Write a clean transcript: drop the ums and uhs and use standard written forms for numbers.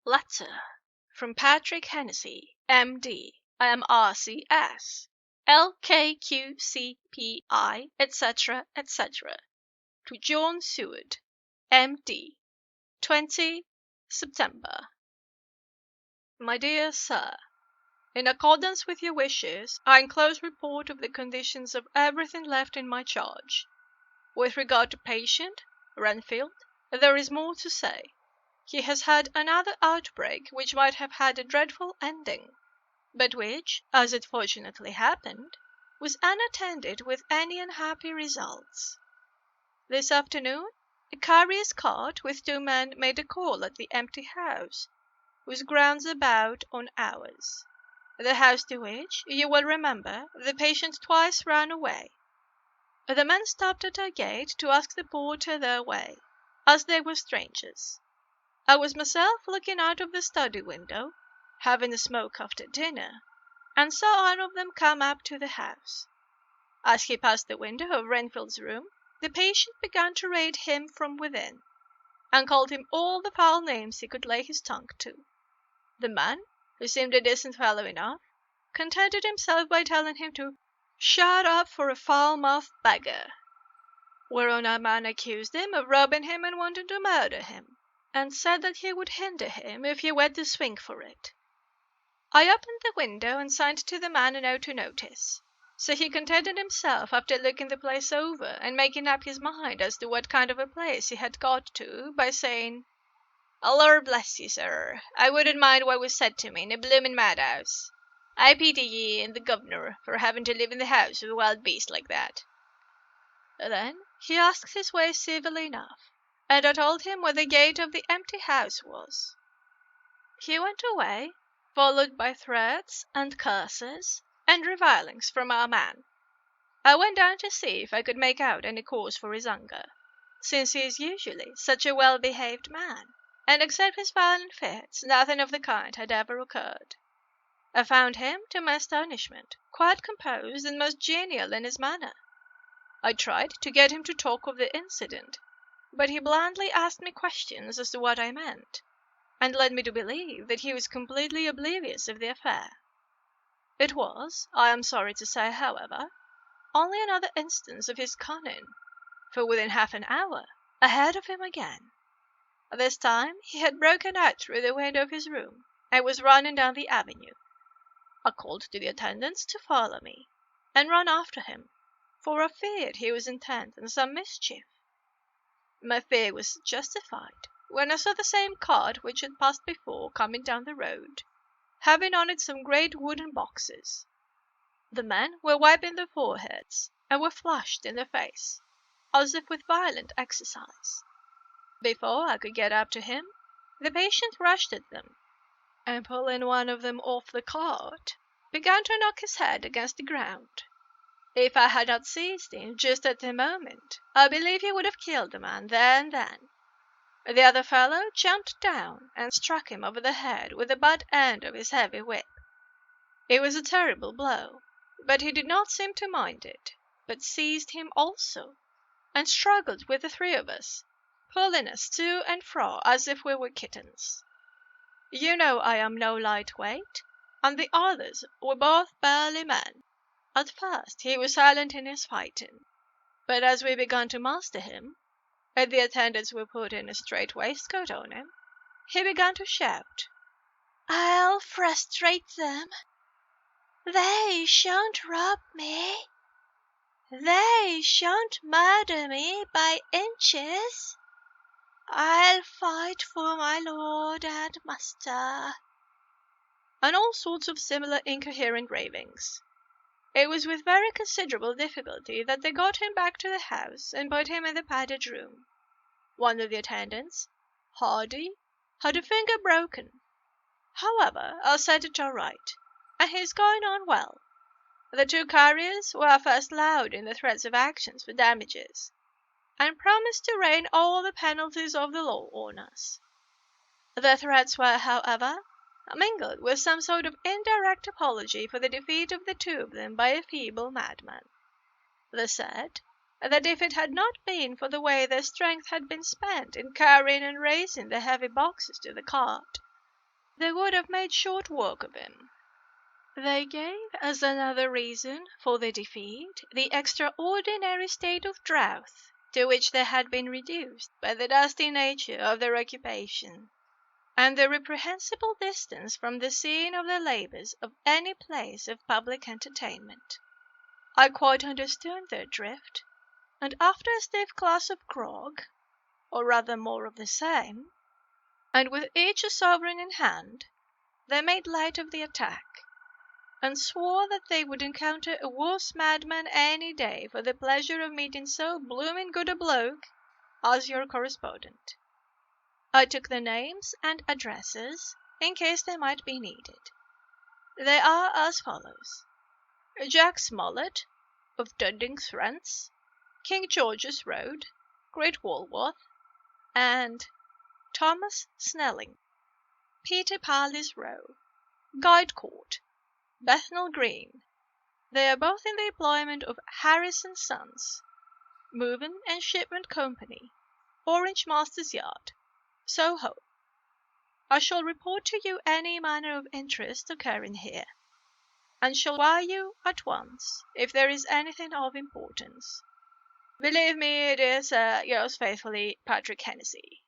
Letter from Patrick Hennessey, M.D. I am R.C.S. L.K.Q.C.P.I., etc., etc. To Dr Seward, M.D. 20 September. My dear Sir, in accordance with your wishes, I enclose report of the conditions of everything left in my charge. With regard to patient Renfield, there is more to say. He has had another outbreak which might have had a dreadful ending, but which, as it fortunately happened, was unattended with any unhappy results. This afternoon a carrier's cart with 2 men made a call at the empty house, whose grounds about on ours, the house to which, you will remember, the patient twice ran away. The men stopped at our gate to ask the porter their way, as they were strangers. I was myself looking out of the study window, having a smoke after dinner, and saw one of them come up to the house. As he passed the window of Renfield's room, the patient began to rate him from within, and called him all the foul names he could lay his tongue to. The man, who seemed a decent fellow enough, contented himself by telling him to shut up for a foul-mouthed beggar, whereon our man accused him of robbing him and wanting to murder him, and said that he would hinder him if he went to swing for it. I opened the window and signed to the man a note to notice, so he contented himself, after looking the place over and making up his mind as to what kind of a place he had got to, by saying, "Lord bless you, sir, I wouldn't mind what was said to me in a bloomin' madhouse. I pity ye and the governor for having to live in the house of a wild beast like that." Then he asked his way civilly enough, and I told him where the gate of the empty house was. He went away, followed by threats and curses and revilings from our man. I went down to see if I could make out any cause for his anger, since he is usually such a well-behaved man, and except his violent fits, nothing of the kind had ever occurred. I found him, to my astonishment, quite composed and most genial in his manner. I tried to get him to talk of the incident, but he blandly asked me questions as to what I meant, and led me to believe that he was completely oblivious of the affair. It was, I am sorry to say, however, only another instance of his cunning, for within half an hour I heard of him again. This time he had broken out through the window of his room, and was running down the avenue. I called to the attendants to follow me, and ran after him, for I feared he was intent on some mischief. My fear was justified when I saw the same cart which had passed before coming down the road, having on it some great wooden boxes. The men were wiping their foreheads, and were flushed in the face, as if with violent exercise. Before I could get up to him, the patient rushed at them, and pulling one of them off the cart, began to knock his head against the ground. If I had not seized him just at the moment, I believe he would have killed the man there and then. The other fellow jumped down and struck him over the head with the butt end of his heavy whip. It was a terrible blow, but he did not seem to mind it, but seized him also, and struggled with the 3 of us, pulling us to and fro as if we were kittens. You know I am no light weight, and the others were both burly men. At first he was silent in his fighting, but as we began to master him, and the attendants were putting a strait waistcoat on him, he began to shout, "I'll frustrate them! They shan't rob me! They shan't murder me by inches! I'll fight for my lord and master!" and all sorts of similar incoherent ravings. It was with very considerable difficulty that they got him back to the house and put him in the padded room. One of the attendants, Hardy, had a finger broken. However, I set it all right, and he is going on well. The 2 carriers were at first loud in their threats of actions for damages, and promised to rain all the penalties of the law on us. Their threats were, however, mingled with some sort of indirect apology for the defeat of the 2 of them by a feeble madman. They said that if it had not been for the way their strength had been spent in carrying and raising the heavy boxes to the cart, they would have made short work of him. They gave as another reason for the defeat the extraordinary state of drought to which they had been reduced by the dusty nature of their occupation, and the reprehensible distance from the scene of their labours of any place of public entertainment. I quite understood their drift, and after a stiff glass of grog, or rather more of the same, and with each a sovereign in hand, they made light of the attack, and swore that they would encounter a worse madman any day for the pleasure of meeting so blooming good a bloke as your correspondent. I took the names and addresses in case they might be needed. They are as follows: Jack Smollett, of Dundings Rents, King George's Road, Great Walworth, and Thomas Snelling, Peter Parley's Row, Guide Court, Bethnal Green. They are both in the employment of Harris and Sons, Moving and Shipment Company, Orange Master's Yard, Soho. I shall report to you any manner of interest occurring here, and shall wire you at once if there is anything of importance. Believe me, dear sir, yours faithfully, Patrick Hennessey.